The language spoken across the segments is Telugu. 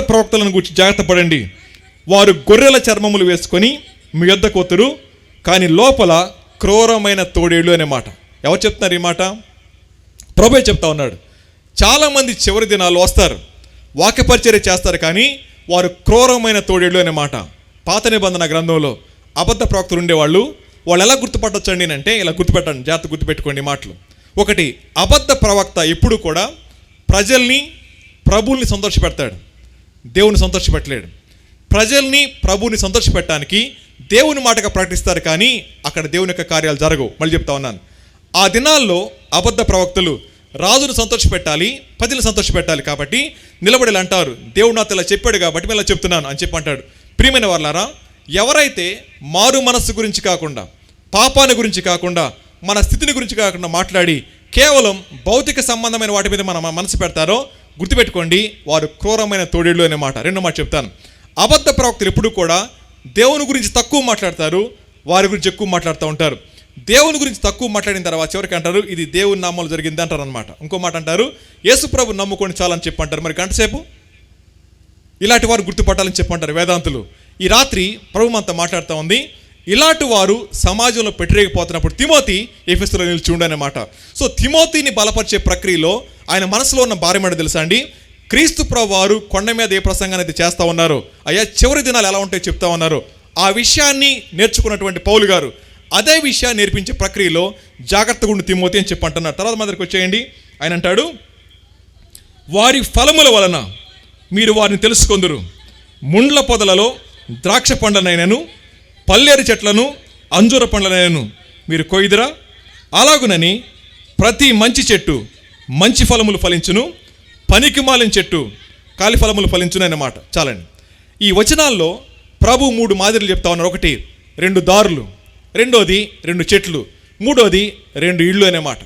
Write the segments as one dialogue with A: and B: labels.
A: ప్రవక్తలను గురించి జాగ్రత్త పడండి. వారు గొర్రెల చర్మములు వేసుకొని మీ యొద్దకు వత్తురు, కానీ లోపల క్రూరమైన తోడేళ్ళు అనే మాట. ఎవరు చెప్తున్నారు ఈ మాట? ప్రభువే చెప్తా ఉన్నాడు. చాలామంది చివరి దినాల్లో వస్తారు, వాక్యపరిచర్య చేస్తారు, కానీ వారు క్రూరమైన తోడేళ్ళు అనే మాట. పాత నిబంధన గ్రంథంలో అబద్ధ ప్రవక్తలు ఉండేవాళ్ళు. వాళ్ళు ఎలా గుర్తుపట్టొచ్చండి అంటే, ఇలా గుర్తుపెట్టండి, జాగ్రత్త గుర్తుపెట్టుకోండి మాటలు. ఒకటి, అబద్ధ ప్రవక్త ఎప్పుడు కూడా ప్రజల్ని ప్రభువుని సంతోషపెడతాడు, దేవుని సంతోషపెట్టలేడు. ప్రజల్ని ప్రభువుని సంతోషపెట్టడానికి దేవుని మాటగా ప్రకటిస్తారు, కానీ అక్కడ దేవుని యొక్క కార్యాలు జరగవు. మళ్ళీ చెప్తా ఉన్నాను, ఆ దినాల్లో అబద్ధ ప్రవక్తలు రాజును సంతోషపెట్టాలి, ప్రజలను సంతోషపెట్టాలి, కాబట్టి నిలబడి అంటారు, దేవుడు నాతో ఇలా చెప్పాడు కాబట్టి మేము ఇలా చెప్తున్నాను అని చెప్పి అంటాడు. ప్రియమైన వాళ్ళారా, ఎవరైతే మారు మనస్సు గురించి కాకుండా, పాపాన్ని గురించి కాకుండా, మన స్థితిని గురించి కాకుండా మాట్లాడి కేవలం భౌతిక సంబంధమైన వాటి మీద మన మనసు పెడతారో గుర్తుపెట్టుకోండి, వారు క్రూరమైన తోడేళ్ళు అనే మాట. రెండో మాట చెప్తాను, అబద్ధ ప్రవక్తలు ఎప్పుడు కూడా దేవుని గురించి తక్కువ మాట్లాడతారు, వారి గురించి ఎక్కువ మాట్లాడుతూ ఉంటారు. దేవుని గురించి తక్కువ మాట్లాడిన తర్వాత చివరికి అంటారు, ఇది దేవుని నామాలు జరిగింది అంటారు అనమాట. ఇంకో మాట అంటారు, యేసుప్రభు నమ్ముకొని చాలని చెప్పి అంటారు. మరి గంటసేపు ఇలాంటి వారు గుర్తుపట్టాలని చెప్పంటారు వేదాంతులు. ఈ రాత్రి ప్రభు మనతో మాట్లాడుతూ ఉంది, ఇలాంటి వారు సమాజంలో పెట్టలేకపోతున్నప్పుడు తిమోతి ఎఫెసులో నిలిచి ఉండనమాట. సో తిమోతిని బలపరిచే ప్రక్రియలో ఆయన మనసులో ఉన్న భారం ఏంటో తెలుసా అండి? క్రీస్తు ప్రభు వారు కొండ మీద ఏ ప్రసంగాన్ని అయితే చేస్తూ ఉన్నారో, అయ్యా చివరి దినాలు ఎలా ఉంటాయో చెప్తా ఉన్నారు. ఆ విషయాన్ని నేర్చుకున్నటువంటి పౌలు గారు అదే విషయాన్ని నేర్పించే ప్రక్రియలో జాగ్రత్తగా ఉండి తిమోతి అని చెప్పి అంటున్నారు. తర్వాత మా దగ్గరికి వచ్చేయండి. ఆయన అంటాడు, వారి ఫలముల వలన మీరు వారిని తెలుసుకొందురు. ముండ్ల పొదలలో ద్రాక్ష పండ్లనైనను, పల్లేరు చెట్లను, అంజూర పండ్లనైనను మీరు కొయ్యుదురా? అలాగునని ప్రతి మంచి చెట్టు మంచి ఫలములు ఫలించును, పనికిమాలిన చెట్టు కాలి ఫలములు ఫలించును అన్నమాట. చాలండి. ఈ వచనాల్లో ప్రభు 3 మాదిరిలు చెప్తా ఉన్నారు. ఒకటి 2 దారులు, రెండోది 2 చెట్లు, మూడోది 2 ఇళ్ళు అనే మాట.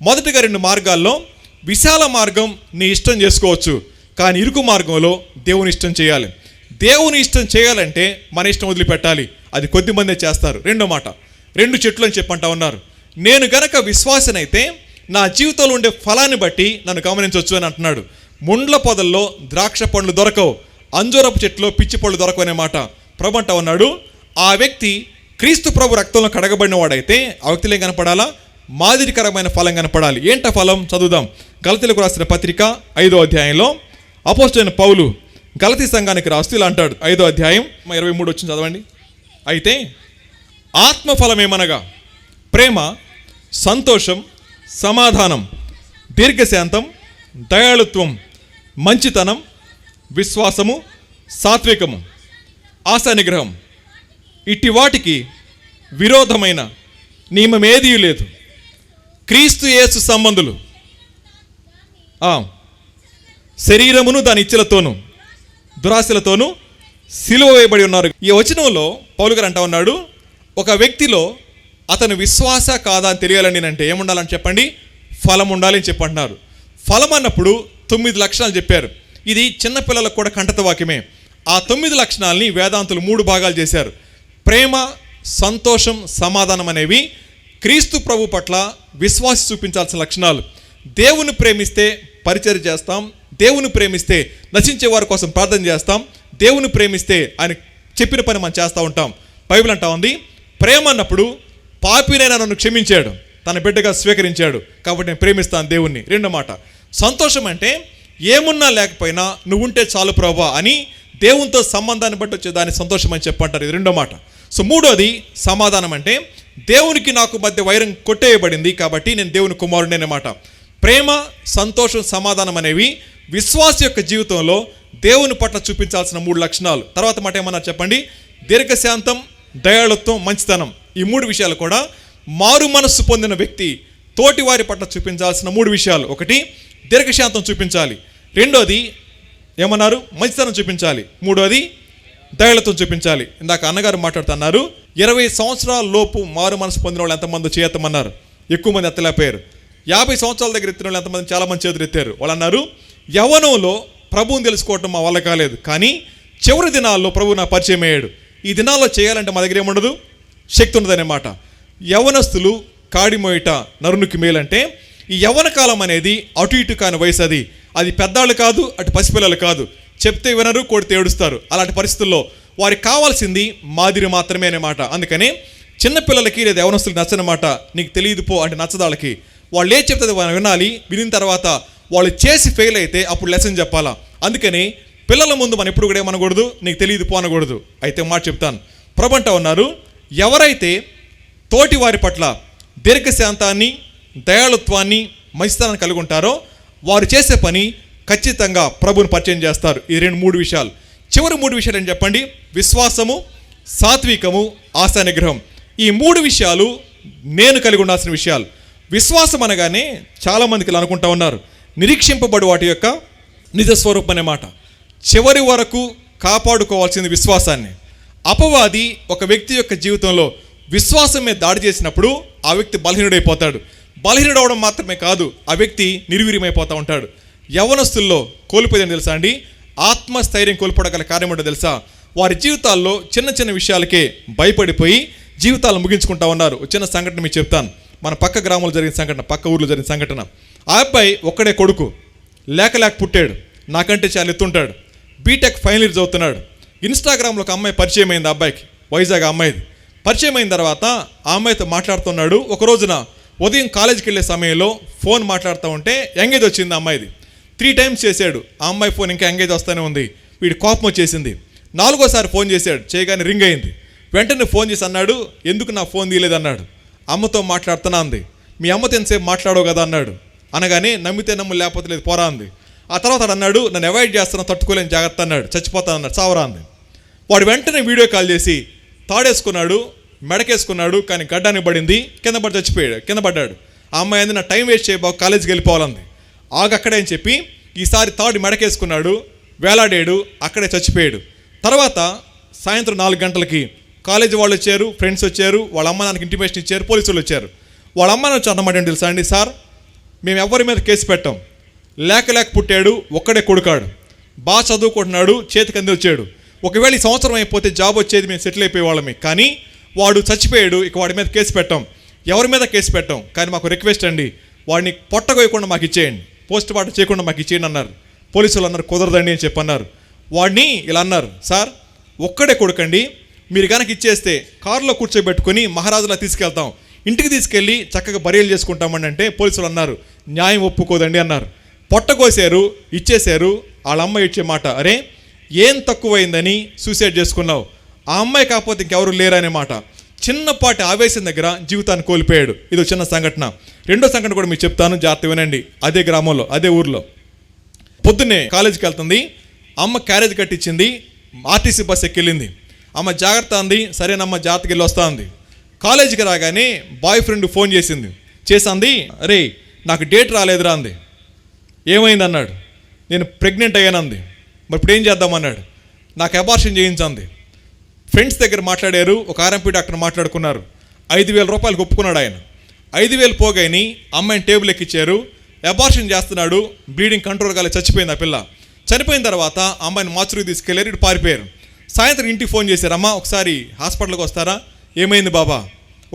A: మొదటిగా 2 మార్గాల్లో విశాల మార్గం నీ ఇష్టం చేసుకోవచ్చు, కానీ ఇరుకు మార్గంలో దేవుని ఇష్టం చేయాలి. దేవుని ఇష్టం చేయాలంటే మన ఇష్టం వదిలిపెట్టాలి. అది కొద్దిమందే చేస్తారు. రెండో మాట 2 చెట్లు అని చెప్పంటా ఉన్నారు. నేను గనక విశ్వాసనైతే నా జీవితంలో ఉండే ఫలాన్ని బట్టి నన్ను గమనించవచ్చు అని అంటున్నాడు. ముండ్ల పొదల్లో ద్రాక్ష పండ్లు దొరకవు, అంజూరపు చెట్లో పిచ్చి పళ్ళు దొరకవు అనే మాట. ప్రభు అంటా ఉన్నాడు, ఆ వ్యక్తి క్రీస్తు ప్రభు రక్తంలో కడగబడిన వాడైతే ఆ వ్యక్తిలో కనపడాలా? మాదిరికరమైన ఫలం కనపడాలి. ఏంట ఫలం? చదువుదాం. గలతీలకు రాసిన పత్రిక 5వ అధ్యాయంలో అపోస్తలుడైన పౌలు గలతీ సంఘానికి రాస్తూ ఇలా అంటాడు. 5వ అధ్యాయం 23 వచ్చింది చదవండి. అయితే ఆత్మఫలం ఏమనగా ప్రేమ, సంతోషం, సమాధానం, దీర్ఘశాంతం, దయాళుత్వం, మంచితనం, విశ్వాసము, సాత్వికము, ఆశానిగ్రహం. ఇట్టి వాటికి విరోధమైన నియమం ఏదీ లేదు. క్రీస్తు యేసు సంబంధులు శరీరమును దాని ఇచ్చలతోనూ దురాశలతోనూ సిలువ వేయబడి ఉన్నారు. ఈ వచనంలో పౌలు గారు అంటా ఉన్నాడు, ఒక వ్యక్తిలో అతను విశ్వాస కాదా అని తెలియాలని అంటే ఏముండాలని చెప్పండి? ఫలం ఉండాలి అని చెప్పంటున్నారు. ఫలం అన్నప్పుడు 9 లక్షణాలు చెప్పారు. ఇది చిన్నపిల్లలకు కూడా కంటత వాక్యమే. ఆ 9 లక్షణాలని వేదాంతులు 3 భాగాలు చేశారు. ప్రేమ, సంతోషం, సమాధానం అనేవి క్రీస్తు ప్రభు పట్ల విశ్వాసి చూపించాల్సిన లక్షణాలు. దేవుని ప్రేమిస్తే పరిచర్య చేస్తాం, దేవుని ప్రేమిస్తే నశించే వారి కోసం ప్రార్థన చేస్తాం, దేవుని ప్రేమిస్తే ఆయన చెప్పిన పని మనం చేస్తూ ఉంటాం. బైబిల్ అంటా ఉంది, ప్రేమ అన్నప్పుడు పాపినైనా నన్ను క్షమించాడు, తన బిడ్డగా స్వీకరించాడు, కాబట్టి నేను ప్రేమిస్తాను దేవుణ్ణి. రెండో మాట సంతోషం అంటే ఏమున్నా లేకపోయినా నువ్వు ఉంటే చాలు ప్రభువా అని దేవునితో సంబంధాన్ని బట్టి వచ్చే దాన్ని సంతోషం అని చెప్పంటారు. ఇది రెండో మాట. సో మూడోది సమాధానం అంటే దేవునికి నాకు మధ్య వైరం కొట్టేయబడింది కాబట్టి నేను దేవుని కుమారుడిని అన్నమాట. ప్రేమ, సంతోషం, సమాధానం అనేవి విశ్వాస యొక్క జీవితంలో దేవుని పట్ల చూపించాల్సిన 3 లక్షణాలు. తర్వాత మాట ఏమన్నా చెప్పండి? దీర్ఘశాంతం, దయాళుత్వం, మంచితనం. ఈ 3 విషయాలు కూడా మారు మనస్సు పొందిన వ్యక్తి తోటి వారి పట్ల చూపించాల్సిన 3 విషయాలు. ఒకటి దీర్ఘశాంతం చూపించాలి, రెండోది ఏమన్నారు? మంచితనం చూపించాలి, మూడోది దయాళుత్వం చూపించాలి. ఇందాక అన్నగారు మాట్లాడుతున్నారు, 20 సంవత్సరాల లోపు మారు మనసు పొందిన వాళ్ళు ఎంతమంది చేయత్తమన్నారు? ఎక్కువ మంది ఎత్తలేకపోయారు. 50 సంవత్సరాల దగ్గర ఎత్తిన వాళ్ళు ఎంతమంది? చాలా మంది చేతులు ఎత్తారు. వాళ్ళు అన్నారు, యవ్వనంలో ప్రభువుని తెలుసుకోవటం మా వల్ల కాలేదు, కానీ చివరి దినాల్లో ప్రభు నా పరిచయం అయ్యాడు. ఈ దినాల్లో చేయాలంటే మా దగ్గర ఏముండదు, శక్తి ఉండదన్నమాట. యవ్వనస్తులు కాడిమోయట నరునికి మేలంటే ఈ యవ్వన కాలం అనేది అటు ఇటు కాని వయసు. అది పెద్దాళ్ళు కాదు, అటు పసిపిల్లలు కాదు, చెప్తే వినరు, కొడితే ఏడుస్తారు. అలాంటి పరిస్థితుల్లో వారికి కావాల్సింది మాదిరి మాత్రమే అనే మాట. అందుకని చిన్నపిల్లలకి లేదా యవనస్తులకి నచ్చని మాట, నీకు తెలియదు పో అంటే నచ్చదు వాళ్ళకి. వాళ్ళు ఏం చెప్తే వాళ్ళు వినాలి. వినిన తర్వాత వాళ్ళు చేసి ఫెయిల్ అయితే అప్పుడు లెసన్ చెప్పాలా. అందుకని పిల్లల ముందు మనం ఎప్పుడు కూడా ఏమనకూడదు, నీకు తెలియదు పో అనకూడదు. అయితే మాట చెప్తాను, ప్రభు అంటా ఉన్నారు, ఎవరైతే తోటి వారి పట్ల దీర్ఘశాంతాన్ని, దయాళుత్వాన్ని, మంచితనాన్ని కలిగి ఉంటారో వారు చేసే పని ఖచ్చితంగా ప్రభుని పరిచయం చేస్తారు. ఈ 2-3 విషయాలు. చివరి 3 విషయాలు ఏం చెప్పండి? విశ్వాసము, సాత్వికము, ఆశా నిగ్రహం. ఈ 3 విషయాలు నేను కలిగి ఉండాల్సిన విషయాలు. విశ్వాసం అనగానే చాలామందికి ఇలా అనుకుంటా ఉన్నారు, నిరీక్షింపబడు వాటి యొక్క నిజస్వరూపం అనే మాట. చివరి వరకు కాపాడుకోవాల్సింది విశ్వాసాన్ని. అపవాది ఒక వ్యక్తి యొక్క జీవితంలో విశ్వాసం మీద దాడి చేసినప్పుడు ఆ వ్యక్తి బలహీనుడైపోతాడు. బలహీనుడవడం మాత్రమే కాదు, ఆ వ్యక్తి నిర్వీర్యమైపోతూ ఉంటాడు. యవనస్తుల్లో కోల్పోయేదని తెలుసా అండి? ఆత్మస్థైర్యం కోల్పోవడం కారణం ఏంటో తెలుసా? వారి జీవితాల్లో చిన్న చిన్న విషయాలకే భయపడిపోయి జీవితాలను ముగించుకుంటా ఉన్నారు. చిన్న సంఘటన మీకు చెప్తాను. మన పక్క గ్రామంలో జరిగిన సంఘటన, పక్క ఊర్లో జరిగిన సంఘటన. ఆ అబ్బాయి ఒక్కడే కొడుకు, లేక పుట్టాడు. నాకంటే చాలా ఎత్తుంటాడు. బీటెక్ ఫైనల్ ఇయర్ చదువుతున్నాడు. ఇన్స్టాగ్రామ్లో ఒక అమ్మాయి పరిచయం అయింది ఆ అబ్బాయికి, వైజాగ్ అమ్మాయిది. పరిచయం అయిన తర్వాత ఆ అమ్మాయితో మాట్లాడుతున్నాడు. ఒక రోజున ఉదయం కాలేజీకి వెళ్ళే సమయంలో ఫోన్ మాట్లాడుతూ ఉంటే ఎంగేజ్ వచ్చింది ఆ అమ్మాయిది. 3 times చేశాడు. ఆ అమ్మాయి ఫోన్ ఇంకా ఎంగేజ్ వస్తూనే ఉంది. వీడి కోపం వచ్చేసింది. 4వసారి ఫోన్ చేశాడు. చేయగానే రింగ్ అయింది. వెంటనే ఫోన్ చేసి అన్నాడు, ఎందుకు నా ఫోన్ తీయలేదు అన్నాడు. అమ్మతో మాట్లాడుతున్నా అంది. మీ అమ్మతో ఎంతసేపు మాట్లాడవు కదా అన్నాడు. అనగానే నమ్మితే నమ్ము లేకపోతే లేదు పోరా అంది. ఆ తర్వాత అన్నాడు, నన్ను అవాయిడ్ చేస్తున్నా, తట్టుకోలేని జాగ్రత్త అన్నాడు. చచ్చిపోతాను అన్నాడు. చావరా అంది. వాడు వెంటనే వీడియో కాల్ చేసి తాడేసుకున్నాడు, మెడకేసుకున్నాడు. కానీ గడ్డానికి పడింది, కింద పడి చచ్చిపోయాడు. కింద పడ్డాడు. ఆ అమ్మాయి అంది, నా టైం వేస్ట్ చేయబోకు, కాలేజీకి వెళ్ళిపోవాలంది. ఆగక్కడే అని చెప్పి ఈసారి తాడు మెడకేసుకున్నాడు, వేలాడాడు, అక్కడే చచ్చిపోయాడు. తర్వాత సాయంత్రం 4 గంటలకి కాలేజీ వాళ్ళు వచ్చారు, ఫ్రెండ్స్ వచ్చారు, వాళ్ళ అమ్మ నాన్నకి ఇంటిమేషన్ ఇచ్చారు, పోలీసులు వచ్చారు. వాళ్ళ అమ్మ నాన్న వచ్చి అన్నమాట తెలుసా అండి, సార్ మేము ఎవరి మీద కేసు పెట్టాం, లేక పుట్టాడు, ఒక్కడే కొడుకాడు, బాగా చదువుకుంటున్నాడు, చేతికి అంది వచ్చాడు. ఒకవేళ ఈ సంవత్సరం అయిపోతే జాబ్ వచ్చేది, మేము సెటిల్ అయిపోయే వాళ్ళమే. కానీ వాడు చచ్చిపోయాడు, ఇక వాడి మీద కేసు పెట్టాం. ఎవరి మీద కేసు పెట్టాం, కానీ మాకు రిక్వెస్ట్ అండి, వాడిని పొట్టగోయకుండా మాకు ఇచ్చేయండి, పోస్ట్ మార్టం చేయకుండా మాకు ఇచ్చేయండి అన్నారు. పోలీసులు అన్నారు కుదరదండి అని చెప్పన్నారు. వాడిని ఇలా అన్నారు, సార్ ఒక్కడే కొడుకండి, మీరు కనుక ఇచ్చేస్తే కారులో కూర్చోబెట్టుకుని మహారాజులా తీసుకెళ్తాం, ఇంటికి తీసుకెళ్ళి చక్కగా బరియలు చేసుకుంటామని అంటే పోలీసులు అన్నారు న్యాయం ఒప్పుకోదండి అన్నారు. పొట్టకోసారు, ఇచ్చేశారు. వాళ్ళ అమ్మాయి ఇచ్చే మాట, అరే ఏం తక్కువైందని సూసైడ్ చేసుకున్నావు, ఆ అమ్మాయి కాకపోతే ఇంకెవరు లేరనే మాట. చిన్నపాటి ఆవేశం దగ్గర జీవితాన్ని కోల్పోయాడు. ఇది చిన్న సంఘటన. రెండో సంఘటన కూడా మీకు చెప్తాను, జాగ్రత్త వినండి. అదే గ్రామంలో, అదే ఊర్లో పొద్దున్నే కాలేజీకి వెళ్తుంది. అమ్మ క్యారేజ్ కట్టించింది, ఆర్టీసీ బస్ ఎక్కెళ్ళింది. అమ్మ జాగ్రత్త అంది, సరేనమ్మ జాగ్రత్తకి వెళ్ళి వస్తా అంది. కాలేజీకి రాగానే బాయ్ ఫ్రెండ్ ఫోన్ చేసింది, అరే నాకు డేట్ రాలేదురా అంది. ఏమైంది అన్నాడు. నేను ప్రెగ్నెంట్ అయ్యానంది. మరి ఇప్పుడు ఏం చేద్దామన్నాడు. నాకు అబార్షన్ చేయించంది. ఫ్రెండ్స్ దగ్గర మాట్లాడారు, ఒక ఆర్ఎంపీ డాక్టర్ మాట్లాడుకున్నారు. 5,000 రూపాయలకు ఒప్పుకున్నాడు ఆయన. 5,000 పోగాని అమ్మాయిని టేబుల్ ఎక్కిచ్చారు. అబార్షన్ చేస్తున్నాడు, బ్లీడింగ్ కంట్రోల్ కాలే, చచ్చిపోయింది ఆ పిల్ల. చనిపోయిన తర్వాత అమ్మాయిని మార్చురికి తీసుకెళ్ళారు, ఇటు పారిపోయారు. సాయంత్రం ఇంటికి ఫోన్ చేశారు, అమ్మ ఒకసారి హాస్పిటల్కి వస్తారా, ఏమైంది బాబా,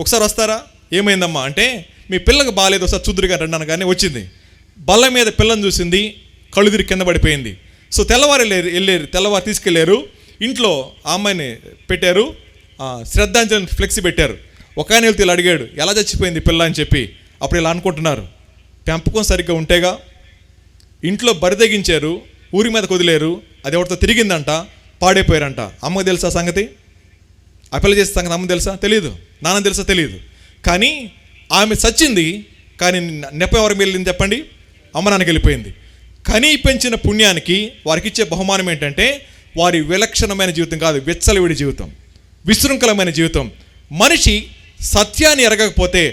A: ఒకసారి వస్తారా, ఏమైందమ్మా అంటే మీ పిల్లకి బాగాలేదు, ఒకసారి చూదురుగా రండి అనగానే వచ్చింది. బల్ల మీద పిల్లని చూసింది, కళ్ళు తిరిగి కింద పడిపోయింది. సో తెల్లవారు తీసుకెళ్ళారు. ఇంట్లో ఆ అమ్మాయిని పెట్టారు, శ్రద్ధాంజలి ఫ్లెక్సీ పెట్టారు. ఒక ఆయన వెళ్తే ఇలా అడిగాడు, ఎలా చచ్చిపోయింది పిల్ల అని చెప్పి. అప్పుడు ఇలా అనుకుంటున్నారు, పెంపకం సరిగ్గా ఉంటేగా. ఇంట్లో బరిదగించారు, ఊరి మీద వదిలేరు, అది ఎవరితో తిరిగిందంట, పాడైపోయారంట. అమ్మకు తెలుసా సంగతి? ఆ పిల్ల చేసే సంగతి అమ్మ తెలుసా? తెలియదు. నాన్న తెలుసా? తెలియదు. కానీ ఆమె చచ్చింది, కానీ నెప్ప ఎవరికి వెళ్ళింది చెప్పండి? అమ్మ నాన్నకి వెళ్ళిపోయింది. కనీ పెంచిన పుణ్యానికి వారికి ఇచ్చే బహుమానం ఏంటంటే వారి విలక్షణమైన జీవితం కాదు, విచ్చలవిడి జీవితం, విశృంఖలమైన జీవితం. మనిషి సత్యాన్ని ఎరగకపోతే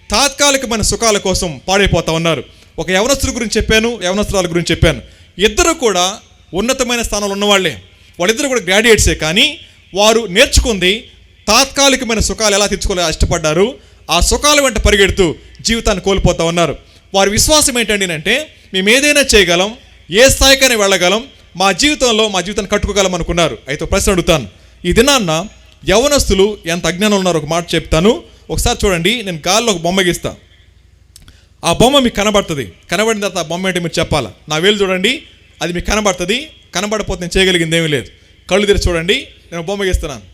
A: తాత్కాలికమైన సుఖాల కోసం పాడైపోతా ఉన్నారు. ఒక యవనస్తుల గురించి చెప్పాను, యవనస్తురాల గురించి చెప్పాను. ఇద్దరు కూడా ఉన్నతమైన స్థానంలో ఉన్నవాళ్లే, వాళ్ళిద్దరు కూడా గ్రాడ్యుయేట్సే. కానీ వారు నేర్చుకుంది తాత్కాలికమైన సుఖాలు ఎలా తెచ్చుకోవాలో ఇష్టపడ్డారు. ఆ సుఖాల వెంట పరిగెడుతూ జీవితాన్ని కోల్పోతూ ఉన్నారు. వారి విశ్వాసం ఏంటండి అంటే మేము ఏదైనా చేయగలం, ఏ స్థాయికైనా వెళ్ళగలం, మా జీవితాన్ని కట్టుకోగలం అనుకున్నారు. అయితే ప్రశ్న అడుగుతాను, ఈ దినాన్న యవనస్తులు ఎంత అజ్ఞానం ఉన్నారో ఒక మాట చెప్తాను. ఒకసారి చూడండి, నేను గాల్లో ఒక బొమ్మ గీస్తా. ఆ బొమ్మ మీకు కనబడుతుంది. కనబడిన తర్వాత ఆ బొమ్మ ఏంటో మీరు చెప్పాలా. నా వేలు చూడండి, అది మీకు కనబడుతుంది. కనబడపోతే నేను చేయగలిగింది ఏమీ లేదు. కళ్ళు తెరిచి చూడండి, నేను బొమ్మ గీస్తున్నాను.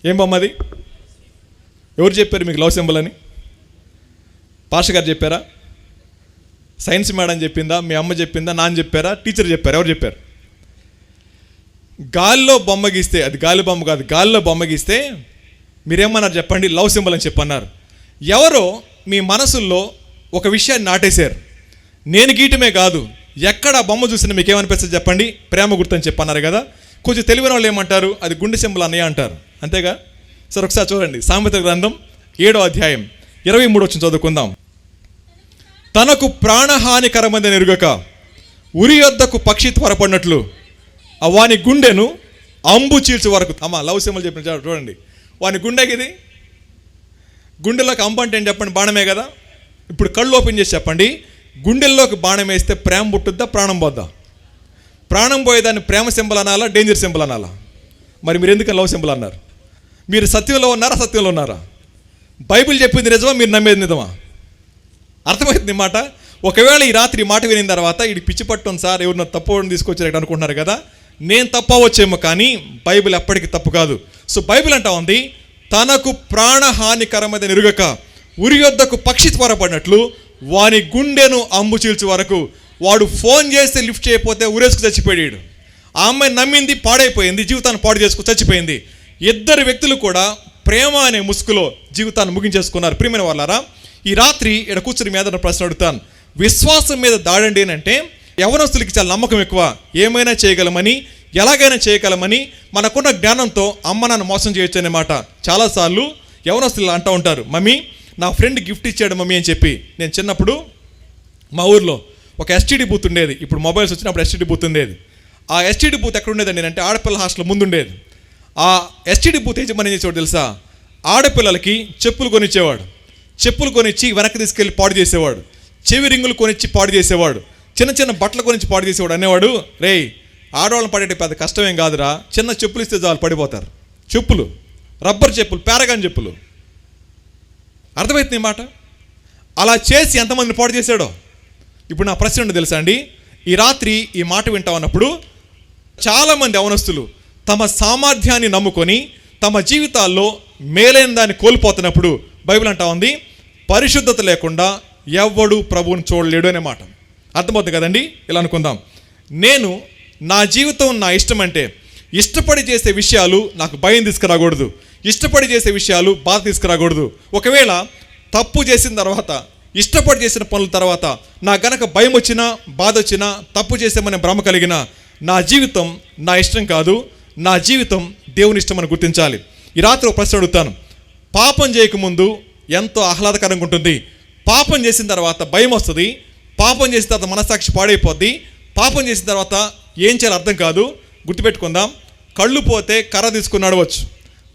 A: ఏం బొమ్మ అది? ఎవరు చెప్పారు మీకు లవ్ సింబల్ అని? పాస్టర్ గారు చెప్పారా? సైన్స్ మేడం చెప్పిందా? మీ అమ్మ చెప్పిందా? నాన్న చెప్పారా? టీచర్ చెప్పారా? ఎవరు చెప్పారు? గాల్లో బొమ్మ గీస్తే, అది గాలి బొమ్మ కాదు, గాల్లో బొమ్మ గీస్తే మీరేమన్నారు చెప్పండి? లవ్ సింబల్ అని చెప్పన్నారు. ఎవరో మీ మనసుల్లో ఒక విషయాన్ని నాటేశారు. నేను గీయటమే కాదు, ఎక్కడ బొమ్మ చూసినా మీకు ఏమనిపిస్తుంది చెప్పండి? ప్రేమ గుర్తని చెప్పన్నారు కదా. కొంచెం తెలివైన వాళ్ళు ఏమంటారు? అది గుండె సింబల్ అన్నయ్య అంటారు. అంతేగా? సరే ఒకసారి చూడండి, సామెతల గ్రంథం 7వ అధ్యాయం 23 వచ్చిన చదువుకుందాం. తనకు ప్రాణహానికరమైన ఎరుగక ఉరి యొద్దకు పక్షి త్వరపడినట్లు వాని గుండెను అంబు చీల్చే వరకు. లవ్ సింబల్ చెప్పిన చూడండి, వాని గుండెకి ఇది గుండెలోకి అంబు అంటే ఏం చెప్పండి? బాణమే కదా. ఇప్పుడు కళ్ళు ఓపెన్ చేసి చెప్పండి, గుండెల్లోకి బాణం వేస్తే ప్రేమ పుట్టుద్దా, ప్రాణం పోద్దా? ప్రాణం పోయేదాన్ని ప్రేమ సింబల్ అనాలా, డేంజర్ సింబల్ అనాలా? మరి మీరు ఎందుకని లవ్ సింబల్ అన్నారు? మీరు సత్యంలో ఉన్నారా, అసత్యంలో ఉన్నారా? బైబిల్ చెప్పింది నిజమా, మీరు నమ్మేది నిజమా? అర్థమవుతుంది మాట. ఒకవేళ ఈ రాత్రి మాట వినిన తర్వాత ఇది పిచ్చి పట్టును సార్, ఎవరినో తప్పు తీసుకొచ్చారు అనుకుంటున్నారు కదా. నేను తప్పు అవ్వచ్చేమో, కానీ బైబిల్ ఎప్పటికీ తప్పు కాదు. సో బైబిల్ అంటా ఉంది, తనకు ప్రాణహానికరమైన ఎరుగక ఉరి యొద్దకు పక్షి త్వరపడినట్లు వాని గుండెను అంబు చీల్చే వరకు. వాడు ఫోన్ చేస్తే లిఫ్ట్ చేయకపోతే ఉరేసుకు చచ్చిపోయాడు. ఆ అమ్మాయి నమ్మింది, పాడైపోయింది, జీవితాన్ని పాడు చేసుకు చచ్చిపోయింది. ఇద్దరు వ్యక్తులు కూడా ప్రేమ అనే ముసుగులో జీవితాన్ని ముగించేసుకున్నారు. ప్రియమైన వాళ్ళారా, ఈ రాత్రి ఇక్కడ కూర్చుని మీద ప్రశ్న అడుగుతాను. విశ్వాసం మీద దాడండి అంటే యవనస్తులకి చాలా నమ్మకం ఎక్కువ. ఏమైనా చేయగలమని, ఎలాగైనా చేయగలమని, మనకున్న జ్ఞానంతో అమ్మ నాన్న మోసం చేయొచ్చు అనే మాట. చాలాసార్లు యవనస్తులు అంటూ ఉంటారు, మమ్మీ నా ఫ్రెండ్ గిఫ్ట్ ఇచ్చాడు మమ్మీ అని చెప్పి. నేను చిన్నప్పుడు మా ఊర్లో ఒక ఎస్టీడీ బూత్ ఉండేది. ఇప్పుడు మొబైల్స్ వచ్చినప్పుడు ఎస్టీడీ బూత్ ఉండేది. ఆ ఎస్టీడీ బూత్ ఎక్కడ ఉండేదండి అంటే ఆడపిల్ల హాస్టల్ ముందు ఉండేది. ఆ ఎస్టీడీ బూత్ యజమాని ఏం చేసేవాడు తెలుసా? ఆడపిల్లలకి చెప్పులు కొనిచ్చేవాడు. చెప్పులు కొనిచ్చి వెనక్కి తీసుకెళ్ళి పాడు చేసేవాడు. చెవి రింగులు కొనిచ్చి పాడు చేసేవాడు. చిన్న చిన్న బట్టలు కొనిచ్చి పాడు చేసేవాడు. అనేవాడు, రే ఆడవాళ్ళని పడేట పెద్ద కష్టమేం కాదురా, చిన్న చెప్పులు ఇస్తే చాలు పడిపోతారు. చెప్పులు, రబ్బర్ చెప్పులు, పారగాన్ చెప్పులు. అర్థమవుతుంది ఈ మాట. అలా చేసి ఎంతమందిని పాడు చేశాడో. ఇప్పుడు నా ప్రశ్న ఏంటో తెలుసా అండి, ఈ రాత్రి ఈ మాట వింటా ఉన్నప్పుడు చాలామంది యవనస్తులు తమ సామర్థ్యాన్ని నమ్ముకొని తమ జీవితాల్లో మేలైన దాన్ని కోల్పోతున్నప్పుడు బైబిల్ అంటా ఉంది, పరిశుద్ధత లేకుండా ఎవ్వడు ప్రభువుని చూడలేడు అనే మాట. అర్థమవుతుంది కదండి. ఇలా అనుకుందాం, నేను నా జీవితం నా ఇష్టం అంటే ఇష్టపడి చేసే విషయాలు నాకు భయం తీసుకురాకూడదు, ఇష్టపడి చేసే విషయాలు బాధ తీసుకురాకూడదు. ఒకవేళ తప్పు చేసిన తర్వాత, ఇష్టపడి చేసిన పనుల తర్వాత నా గనక భయం వచ్చినా, బాధ వచ్చినా, తప్పు చేసామనే భ్రమ కలిగిన నా జీవితం నా ఇష్టం కాదు, నా జీవితం దేవుని ఇష్టం అని గుర్తించాలి. ఈ రాత్రి ఒక ప్రశ్న అడుగుతాను. పాపం చేయకముందు ఎంతో ఆహ్లాదకరంగా ఉంటుంది, పాపం చేసిన తర్వాత భయం వస్తుంది, పాపం చేసిన తర్వాత మనస్సాక్షి పాడైపోద్ది, పాపం చేసిన తర్వాత ఏం చేయాలో అర్థం కాదు. గుర్తుపెట్టుకుందాం, కళ్ళు పోతే కర్ర తీసుకుని నడవచ్చు,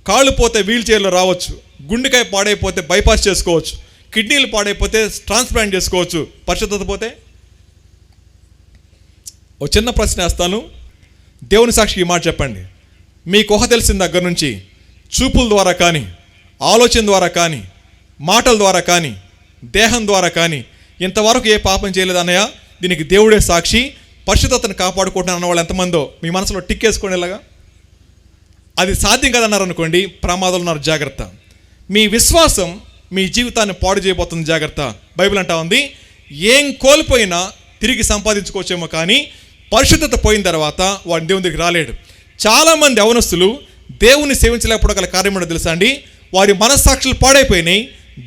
A: కాళ్ళు పోతే వీల్ చైర్లో రావచ్చు, గుండెకాయ పాడైపోతే బైపాస్ చేసుకోవచ్చు, కిడ్నీలు పాడైపోతే ట్రాన్స్ప్లాంట్ చేసుకోవచ్చు. పరిశుద్ధత పోతే? ఒక చిన్న ప్రశ్న వేస్తాను, దేవుని సాక్షికి ఈ మాట చెప్పండి. మీకు ఊహ తెలిసిన దగ్గర నుంచి చూపుల ద్వారా కానీ, ఆలోచన ద్వారా కానీ, మాటల ద్వారా కానీ, దేహం ద్వారా కానీ ఇంతవరకు ఏ పాపం చేయలేదు అన్నయ్య, దీనికి దేవుడే సాక్షి, పరిశుద్ధతను కాపాడుకుంటున్నాను అన్న వాళ్ళు ఎంతమందో మీ మనసులో టిక్ వేసుకోండి. ఇలాగా అది సాధ్యం కదన్నారు అనుకోండి, ప్రమాదాలు ఉన్నారు, జాగ్రత్త. మీ విశ్వాసం మీ జీవితాన్ని పాడు చేయబోతుంది, జాగ్రత్త. బైబిల్ అంటా ఉంది, ఏం కోల్పోయినా తిరిగి సంపాదించుకోవచ్చేమో, కానీ పరిశుద్ధత పోయిన తర్వాత వాడు దేవుని దగ్గరికి రాలేడు. చాలామంది యవనస్తులు దేవుని సేవించలేకపోవడం గల కారణం ఏంటో తెలుసా అండి? వారి మనస్సాక్షులు పాడైపోయినాయి,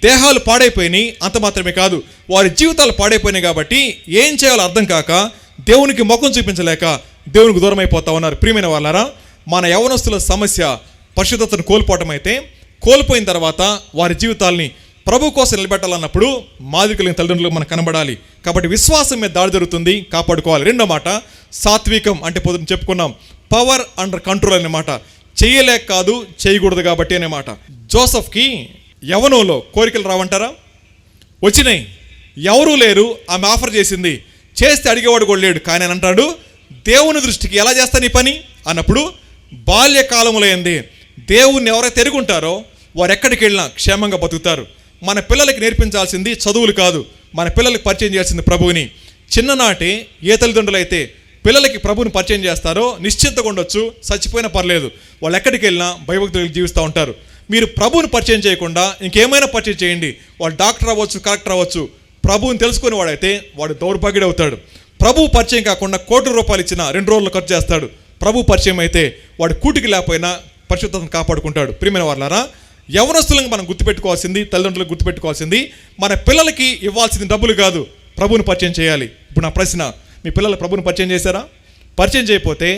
A: దేహాలు పాడైపోయినాయి. అంత మాత్రమే కాదు, వారి జీవితాలు పాడైపోయినాయి. కాబట్టి ఏం చేయాలో అర్థం కాక, దేవునికి ముఖం చూపించలేక దేవునికి దూరం అయిపోతా ఉన్నారు. ప్రియమైన వాళ్ళారా, మన యవనస్తుల సమస్య పరిశుద్ధతను కోల్పోవటం అయితే, కోల్పోయిన తర్వాత వారి జీవితాల్ని ప్రభు కోసం నిలబెట్టాలన్నప్పుడు మాదిరి కలిగిన తల్లిదండ్రులకు మనకు కనబడాలి. కాబట్టి విశ్వాసం మీద దాడి జరుగుతుంది, కాపాడుకోవాలి. రెండో మాట సాత్వికం. అంటే పొద్దున చెప్పుకున్నాం, పవర్ అండర్ కంట్రోల్ అనే మాట. చేయలేక కాదు, చేయకూడదు కాబట్టి అనే మాట. జోసెఫ్కి యవనంలో కోరికలు రావంటారా? వచ్చినాయి. ఎవరూ లేరు, ఆమె ఆఫర్ చేసింది, చేస్తే అడిగేవాడు కూడా లేడు. కానీ ఆయన అంటాడు, దేవుని దృష్టికి ఎలా చేస్తాను ఈ పని అన్నప్పుడు, బాల్యకాలంలో ఏంది దేవుణ్ణి ఎవరైతే ఎరుగుంటారో వారు ఎక్కడికి వెళ్ళినా క్షేమంగా బతుకుతారు. మన పిల్లలకి నేర్పించాల్సింది చదువులు కాదు, మన పిల్లలకి పరిచయం చేయాల్సింది ప్రభువుని. చిన్ననాటి ఏ తల్లిదండ్రులు అయితే పిల్లలకి ప్రభుని పరిచయం చేస్తారో నిశ్చింతగా ఉండొచ్చు, చచ్చిపోయినా పర్లేదు, వాళ్ళు ఎక్కడికి వెళ్ళినా భయభక్తులు జీవిస్తూ ఉంటారు. మీరు ప్రభువుని పరిచయం చేయకుండా ఇంకేమైనా పరిచయం చేయండి, వాడు డాక్టర్ అవ్వచ్చు, కలెక్టర్ అవ్వచ్చు, ప్రభువుని తెలుసుకుని వాడైతే వాడు దౌర్భాగ్యుడు అవుతాడు. ప్రభువు పరిచయం కాకుండా ₹1,00,00,000 ఇచ్చినా 2 రోజులు ఖర్చు చేస్తాడు. ప్రభు పరిచయం అయితే వాడు కూటికి లేకపోయినా పరిశుద్ధతను కాపాడుకుంటాడు. ప్రియమైన వారలారా, యవనస్తులను మనం గుర్తుపెట్టుకోవాల్సింది, తల్లిదండ్రులకు గుర్తుపెట్టుకోవాల్సింది, మన పిల్లలకి ఇవ్వాల్సింది డబ్బులు కాదు, ప్రభువుని పరిచయం చేయాలి. ఇప్పుడు నా ప్రశ్న, మీ పిల్లలు ప్రభువుని పరిచయం చేశారా? పరిచయం చేయకపోతే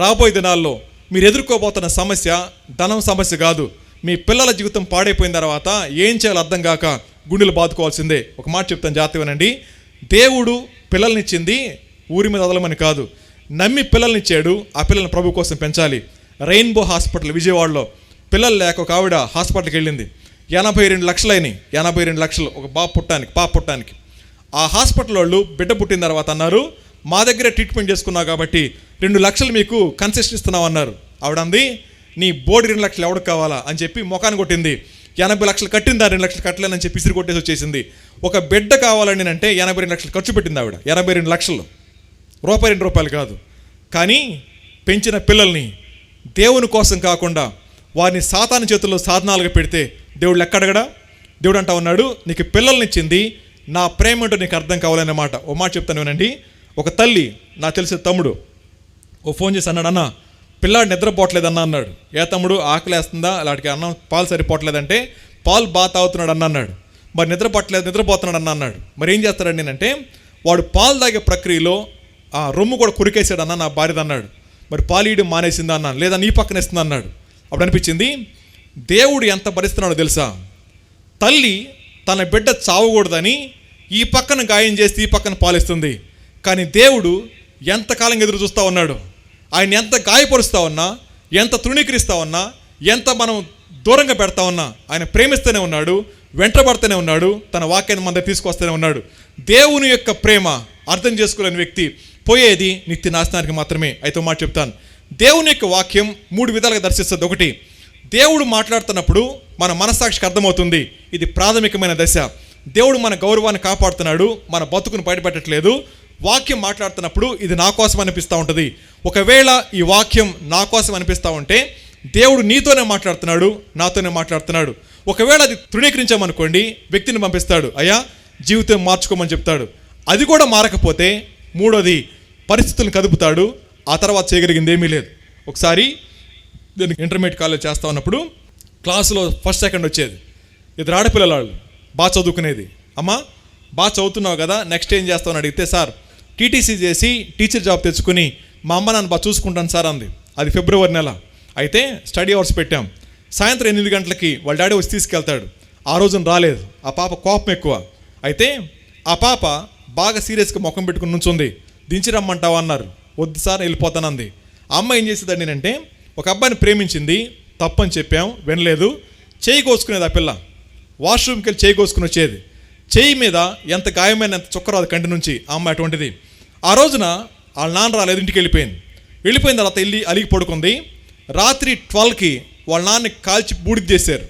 A: రాబోయే దినాల్లో మీరు ఎదుర్కోబోతున్న సమస్య ధనం సమస్య కాదు. మీ పిల్లల జీవితం పాడైపోయిన తర్వాత ఏం చేయాలో అర్థం కాక గుండెలు బాదుకోవాల్సిందే. ఒక మాట చెప్తాను, జాగ్రత్తగానండి. దేవుడు పిల్లల్నిచ్చింది ఊరి మీద వదలమని కాదు, నమ్మి పిల్లల్నిచ్చాడు. ఆ పిల్లల్ని ప్రభు కోసం పెంచాలి. రెయిన్బో హాస్పిటల్ విజయవాడలో పిల్లలు లేక ఒక ఆవిడ హాస్పిటల్కి వెళ్ళింది. 82 లక్షలు అయినాయి. 82 లక్షలు ఒక పాప పుట్టానికి. ఆ హాస్పిటల్ వాళ్ళు బిడ్డ పుట్టిన తర్వాత అన్నారు, మా దగ్గరే ట్రీట్మెంట్ చేసుకున్నావు కాబట్టి 2 లక్షలు మీకు కన్సెషన్ ఇస్తున్నావు అన్నారు. ఆవిడ అంది, నీ బోర్డు 2 లక్షలు ఎవరికి కావాలా అని చెప్పి ముఖాన్ని కొట్టింది. 80 లక్షలు కట్టిందా, 2 లక్షలు కట్టలేనని చెప్పి ఇసిరి కొట్టేసి వచ్చేసింది. ఒక బిడ్డ కావాలని అంటే 82 లక్షలు ఖర్చు పెట్టింది ఆవిడ. 82 లక్షలు, ₹2 కాదు. కానీ పెంచిన పిల్లల్ని దేవుని కోసం కాకుండా వారిని సాతాను చేతుల్లో సాధనాలుగా పెడితే దేవుడు ఎక్కడగడా? దేవుడు అంటా ఉన్నాడు, నీకు పిల్లల్నిచ్చింది నా ప్రేమ అంటూ నీకు అర్థం కావాలన్నమాట. ఓ మాట చెప్తాను వినండి. ఒక తల్లి, నాకు తెలిసిన తమ్ముడు ఓ ఫోన్ చేసి అన్నాడు, అన్న పిల్లాడు నిద్రపోవట్లేదన్న అన్నాడు. ఏ తమ్ముడు, ఆకలేస్తుందా, అలాంటికి అన్నం పాలు సరిపోవట్లేదంటే పాలు బాగా తాగుతున్నాడు అన్నాడు. మరి నిద్రపోతున్నాడు అన్నాడు. మరి ఏం చేస్తాడండి నేనంటే, వాడు పాలు తాగే ప్రక్రియలో ఆ రొమ్ము కూడా కురికేసాడు అన్న నా భార్యది అన్నాడు. మరి పాలు ఇయడం మానేసిందా అన్నాను. లేదా నీ పక్కన ఇస్తుందా అన్నాడు. అప్పుడు అనిపించింది, దేవుడు ఎంత భరిస్తున్నాడో తెలుసా? తల్లి తన బిడ్డ చావకూడదని ఈ పక్కన గాయం చేస్తే ఈ పక్కన పాలిస్తుంది. కానీ దేవుడు ఎంతకాలం ఎదురు చూస్తూ ఉన్నాడు. ఆయన ఎంత గాయపరుస్తూ ఉన్నా, ఎంత తృణీకరిస్తూ ఉన్నా, ఎంత మనం దూరంగా పెడతా ఉన్నా ఆయన ప్రేమిస్తూనే ఉన్నాడు, వెంటబడుతూనే ఉన్నాడు, తన వాక్యాన్ని మన దగ్గర తీసుకొస్తూనే ఉన్నాడు. దేవుని యొక్క ప్రేమ అర్థం చేసుకోలేని వ్యక్తి పోయేది నిత్య నాశనానికి మాత్రమే. అయితే మాట చెప్తాను, దేవుని యొక్క వాక్యం 3 విధాలుగా దర్శిస్తుంది. ఒకటి, దేవుడు మాట్లాడుతున్నప్పుడు మన మనస్సాక్షికి అర్థమవుతుంది, ఇది ప్రాథమికమైన దశ. దేవుడు మన గౌరవాన్ని కాపాడుతున్నాడు, మన బతుకును బయటపెట్టట్లేదు. వాక్యం మాట్లాడుతున్నప్పుడు ఇది నా కోసం అనిపిస్తూ ఉంటుంది. ఒకవేళ ఈ వాక్యం నా కోసం అనిపిస్తూ ఉంటే దేవుడు నీతోనే మాట్లాడుతున్నాడు, నాతోనే మాట్లాడుతున్నాడు. ఒకవేళ అది తృణీకరించామనుకోండి, వ్యక్తిని పంపిస్తాడు, అయ్యా జీవితం మార్చుకోమని చెప్తాడు. అది కూడా మారకపోతే మూడోది పరిస్థితులను కదుపుతాడు. ఆ తర్వాత చేయగలిగింది ఏమీ లేదు. ఒకసారి నేను ఇంటర్మీడియట్ కాలేజ్ చేస్తా ఉన్నప్పుడు క్లాసులో ఫస్ట్ సెకండ్ వచ్చేది. 2 ఆడపిల్లలు బాగా చదువుకునేది. అమ్మా బాగా చదువుతున్నావు కదా, నెక్స్ట్ ఏం చేస్తామని అడిగితే, సార్ టీటీసీ చేసి టీచర్ జాబ్ తెచ్చుకుని మా అమ్మ నాన్న బాగా చూసుకుంటాను సార్ అంది. అది ఫిబ్రవరి నెల. అయితే స్టడీ అవర్స్ పెట్టాం. సాయంత్రం 8 గంటలకి వాళ్ళ డాడీ వచ్చి తీసుకెళ్తాడు. ఆ రోజున రాలేదు. ఆ పాప కోపం ఎక్కువ. అయితే ఆ పాప బాగా సీరియస్గా ముఖం పెట్టుకుని నుంచుంది. దించి రమ్మంటావా అన్నారు. వద్దు సార్ వెళ్ళిపోతానంది. ఆ అమ్మ ఏం చేసేదండి అంటే, ఒక అబ్బాయిని ప్రేమించింది, తప్పని చెప్పాం, వినలేదు. చేయి కోసుకునేది ఆ పిల్ల. వాష్రూమ్కి వెళ్ళి చేయి కోసుకుని వచ్చేది. చేయి మీద ఎంత గాయమైన ఎంత చుక్కరాదు కంటి నుంచి. ఆ అమ్మాయి అటువంటిది. ఆ రోజున వాళ్ళ నాన్న రాలేదు, ఇంటికి వెళ్ళిపోయింది. వెళ్ళిపోయిన తర్వాత వెళ్ళి అలిగి పడుకుంది. రాత్రి 12కి వాళ్ళ నాన్నని కాల్చి బూడిద చేశారు.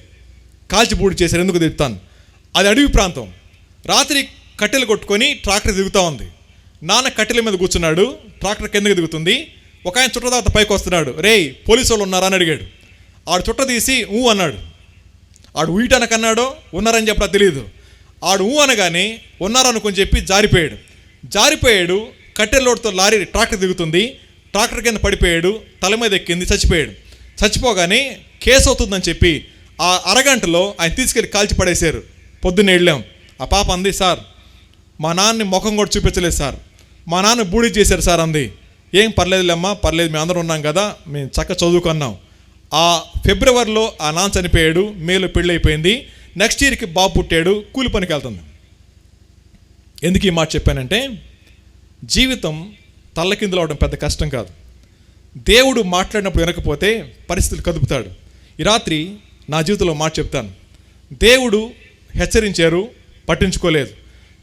A: ఎందుకు చెప్తాను, అది అడవి ప్రాంతం. రాత్రి కట్టెలు కొట్టుకొని ట్రాక్టర్ దిగుతూ ఉంది. నాన్న కట్టెల మీద కూర్చున్నాడు, ట్రాక్టర్ కిందకి దిగుతుంది. ఒక ఆయన చుట్ట తర్వాత పైకి వస్తున్నాడు. రేయ్ పోలీసు వాళ్ళు ఉన్నారా అని అడిగాడు. ఆడు చుట్ట తీసి ఊ అన్నాడు. ఆడు ఊయటానికన్నాడో ఉన్నారని చెప్పడా తెలియదు. ఆడు ఊ అనగానే ఉన్నారనుకొని చెప్పి జారిపోయాడు. కట్టెలోడితో లారీ ట్రాక్టర్ దిగుతుంది. ట్రాక్టర్ కింద పడిపోయాడు, తల మీద ఎక్కింది, చచ్చిపోగానే కేసు అవుతుందని చెప్పి ఆ అరగంటలో ఆయన తీసుకెళ్ళి కాల్చి పడేశారు. పొద్దున్నే వెళ్ళాం. ఆ పాప అంది, సార్ మా నాన్నని ముఖం కూడా చూపించలేదు సార్, మా నాన్న బూడి చేశారు సార్ అంది. ఏం పర్లేదులేమ్మా, పర్లేదు, మేము అందరం ఉన్నాం కదా, మేము చక్కగా చదువుకున్నాం. ఆ ఫిబ్రవరిలో ఆ నాన్న చనిపోయాడు, మేలో పెళ్ళి అయిపోయింది. నెక్స్ట్ ఇయర్కి బాబు పుట్టాడు, కూలి పనికి వెళ్తుంది. ఎందుకు ఈ మాట చెప్పానంటే, జీవితం తల్లకిందులు అవడం పెద్ద కష్టం కాదు. దేవుడు మాట్లాడినప్పుడు వినకపోతే పరిస్థితులు కదుపుతాడు. ఈ రాత్రి నా జీవితంలో మాట చెప్తాను. దేవుడు హెచ్చరించారు, పట్టించుకోలేదు.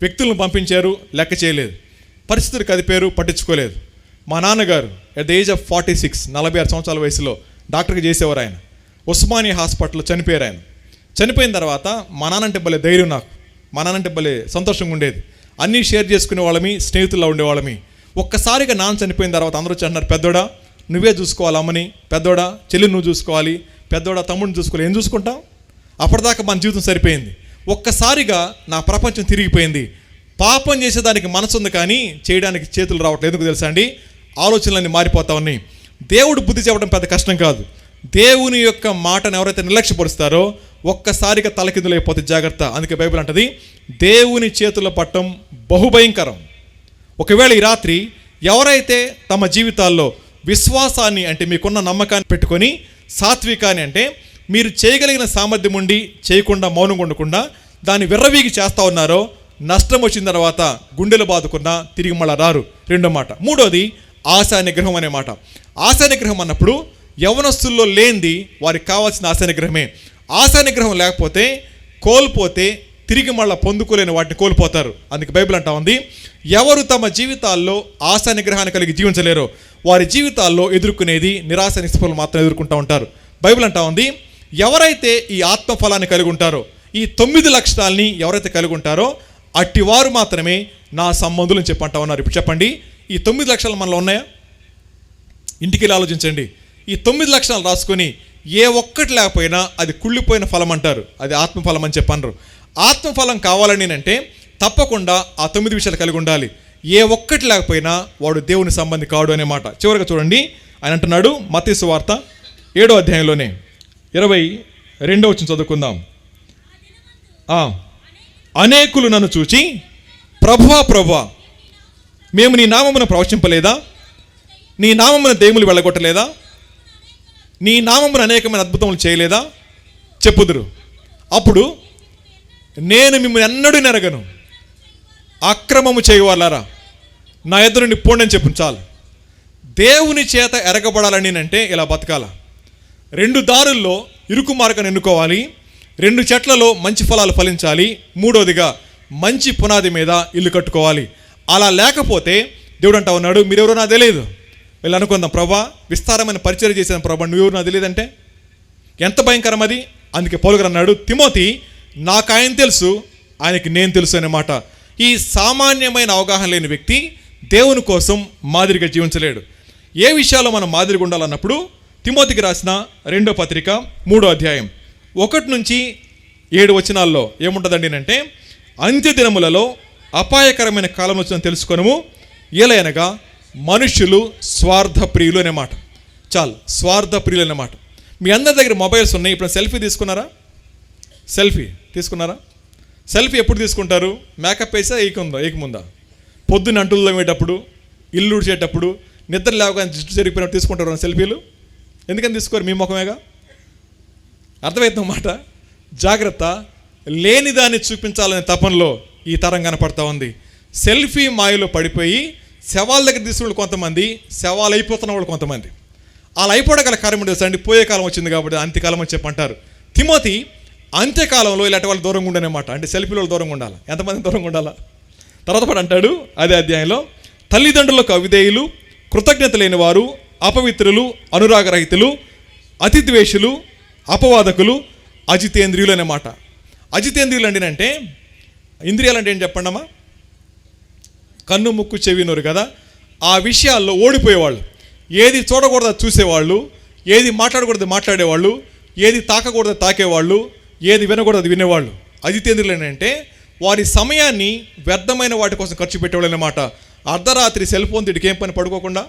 A: వ్యక్తులను పంపించారు, లెక్క చేయలేదు. పరిస్థితులు కదిపారు, పట్టించుకోలేదు. మా నాన్నగారు ఎట్ ద ఏజ్ ఆఫ్ 46, 46 సంవత్సరాల వయసులో డాక్టర్గా చేసేవారు. ఆయన ఉస్మానియా హాస్పిటల్లో చనిపోయారు. ఆయన చనిపోయిన తర్వాత మా నాన్నంటే భలే ధైర్యం, నాకు మా నాన్నంటే భలే సంతోషంగా ఉండేది. అన్నీ షేర్ చేసుకునే వాళ్ళమి, స్నేహితుల్లో ఉండేవాళ్ళమి. ఒక్కసారిగా నాన్న చనిపోయిన తర్వాత అందరూ వచ్చి అంటున్నారు, పెద్దోడా నువ్వే చూసుకోవాలి అమ్మని, పెద్దోడా చెల్లి నువ్వు చూసుకోవాలి, పెద్దోడా తమ్ముడిని చూసుకోవాలి. ఏం చూసుకుంటాం? అప్పటిదాకా మన జీవితం సరిపోయింది. ఒక్కసారిగా నా ప్రపంచం తిరిగిపోయింది. పాపం చేసేదానికి మనసు ఉంది కానీ చేయడానికి చేతులు రావట్లేదు. ఎందుకు తెలుసా అండి? ఆలోచనలన్నీ మారిపోతా ఉన్నాయి. దేవుడు బుద్ధి చెప్పడం పెద్ద కష్టం కాదు. దేవుని యొక్క మాటను ఎవరైతే నిర్లక్ష్యపరుస్తారో ఒక్కసారిగా తలకిందులైపోతే జాగ్రత్త. అందుకే బైబిల్ అంటది, దేవుని చేతుల్లో పట్టడం బహుభయంకరం. ఒకవేళ ఈ రాత్రి ఎవరైతే తమ జీవితాల్లో విశ్వాసాన్ని అంటే మీకున్న నమ్మకాన్ని పెట్టుకొని సాత్వికాన్ని అంటే మీరు చేయగలిగిన సామర్థ్యం ఉండి చేయకుండా మౌనంగా ఉండకుండా దాన్ని విర్రవీగి చేస్తూ ఉన్నారో నష్టం వచ్చిన తర్వాత గుండెలు బాదుకున్నా తిరిగి మళ్ళా రారు. రెండో మాట. మూడోది ఆశా నిగ్రహం అనే మాట. ఆశా నిగ్రహం అన్నప్పుడు యవనస్తుల్లో లేనిది వారికి కావాల్సిన ఆశా నిగ్రహమే. ఆశా నిగ్రహం లేకపోతే కోల్పోతే తిరిగి మళ్ళీ పొందుకోలేని వాటిని కోల్పోతారు. అందుకే బైబిల్ అంటా ఉంది, ఎవరు తమ జీవితాల్లో ఆశా నిగ్రహాన్ని కలిగి జీవించలేరో వారి జీవితాల్లో ఎదుర్కొనేది నిరాశ నిస్పృహలు మాత్రం ఎదుర్కొంటూ ఉంటారు. బైబిల్ అంటా ఉంది, ఎవరైతే ఈ ఆత్మఫలాన్ని కలిగి ఉంటారో, ఈ 9 లక్షణాలని ఎవరైతే కలిగి ఉంటారో అట్టివారు మాత్రమే నా సంబంధులు అని చెప్పంటా ఉన్నారు. ఇప్పుడు చెప్పండి, ఈ 9 లక్షలు మనలో ఉన్నాయా? ఇంటికి వెళ్ళి ఆలోచించండి. ఈ 9 లక్షణాలు రాసుకొని ఏ ఒక్కటి లేకపోయినా అది కుళ్ళిపోయిన ఫలం అంటారు, అది ఆత్మఫలం అని చెప్పన్నారు. ఆత్మఫలం కావాలని అంటే తప్పకుండా ఆ 9 విషయాలు కలిగి ఉండాలి. ఏ ఒక్కటి లేకపోయినా వాడు దేవుని సంబంధి కాడు అనే మాట. చివరిగా చూడండి, ఆయన అంటున్నాడు మత్తయి సువార్త 7వ అధ్యాయంలోనే 22వ వచనం చదువుకుందాం. అనేకులు నన్ను చూచి ప్రభువా ప్రభువా మేము నీ నామమున ప్రవచింపలేదా, నీ నామమున దెయ్యములు వెళ్ళగొట్టలేదా, నీ నామమున అనేకమైన అద్భుతములు చేయలేదా చెప్పుదురు. అప్పుడు నేను మిమ్మల్ని ఎన్నడూ నెరగను, అక్రమము చేయవాలారా నా ఎదురు నుండి పోండి అని చెప్పు. చాలు. దేవుని చేత ఎరగబడాలని అంటే ఇలా బతకాల. 2 దారుల్లో ఇరుకు మార్గాన్ని ఎన్నుకోవాలి, 2 చెట్లలో మంచి ఫలాలు ఫలించాలి, మూడోదిగా మంచి పునాది మీద ఇల్లు కట్టుకోవాలి. అలా లేకపోతే దేవుడు అంటా ఉన్నాడు, మీరెవరో నాకు తెలియదు. వీళ్ళు అనుకుందాం, ప్రభా విస్తారమైన పరిచయం చేసిన ప్రభా నువ్వెవరు నాకు తెలియదు అంటే ఎంత భయంకరం అది. అందుకే పౌలు గారు అన్నాడు, తిమోతి నాకు ఆయన తెలుసు, ఆయనకి నేను తెలుసు అనే మాట. ఈ సామాన్యమైన అవగాహన లేని వ్యక్తి దేవుని కోసం మాదిరిగా జీవించలేడు. ఏ విషయాల్లో మనం మాదిరిగా ఉండాలన్నప్పుడు తిమోతికి రాసిన 2వ పత్రిక 3వ అధ్యాయం 1 నుంచి 7 వచనాల్లో ఏముంటుందండి అంటే, అంత్య దినములలో అపాయకరమైన కాలం వచ్చిందని తెలుసుకొనము, ఏలయనగా మనుషులు స్వార్థ ప్రియులు అనే మాట. చాలు, స్వార్థ ప్రియులు అనే మాట. మీ అందరి దగ్గర మొబైల్స్ ఉన్నాయి. ఇప్పుడు సెల్ఫీ తీసుకున్నారా? సెల్ఫీ తీసుకున్నారా? సెల్ఫీ ఎప్పుడు తీసుకుంటారు? మేకప్ వేసా ఏకముందా? పొద్దున్న అంటుల్లో వేటప్పుడు, ఇల్లు ఉడిచేటప్పుడు, నిద్ర లేవగానే జుట్టు జరిగిపోయినట్టు తీసుకుంటారు సెల్ఫీలు. ఎందుకని తీసుకోరు? మీ ముఖమేగా. అర్థమవుతున్న మాట. జాగ్రత్త. లేని దాన్ని చూపించాలనే తపనలో ఈ తరం కనపడతా ఉంది. సెల్ఫీ మాయలో పడిపోయి శవాల దగ్గర తీసుకున్న కొంతమంది, శవాలు అయిపోతున్న వాళ్ళు కొంతమంది. అలా అయిపోవడం గల కారణం ఉండేది అండి, పోయే కాలం వచ్చింది కాబట్టి అంత్యకాలం అని చెప్పంటారు. తిమోతి అంత్యకాలంలో ఇలాంటి వాళ్ళు దూరంగా ఉండనమాట. అంటే సెల్ఫీలో దూరంగా ఉండాలి. ఎంతమంది దూరంగా ఉండాలా? తర్వాత పాటు అంటాడు అదే అధ్యాయంలో, తల్లిదండ్రులకు అవిధేయులు, కృతజ్ఞత లేని వారు, అపవిత్రులు, అనురాగరహితులు, అతిద్వేషులు, అపవాదకులు, అజితేంద్రియులు అనే మాట. అజితేంద్రియులు అంటే ఇంద్రియాలు అంటే ఏం చెప్పండి అమ్మా? కన్ను ముక్కు చెవి నోరు కదా. ఆ విషయాల్లో ఓడిపోయేవాళ్ళు. ఏది చూడకూడదు చూసేవాళ్ళు, ఏది మాట్లాడకూడదు మాట్లాడేవాళ్ళు, ఏది తాకకూడదు తాకేవాళ్ళు, ఏది వినకూడదు వినేవాళ్ళు. అజితేంద్రియులు అంటే వారి సమయాన్ని వ్యర్థమైన వాటి కోసం ఖర్చు పెట్టేవాళ్ళు అన్నమాట. అర్ధరాత్రి సెల్ ఫోన్ తిడికి ఏం పని పడుకోకుండా,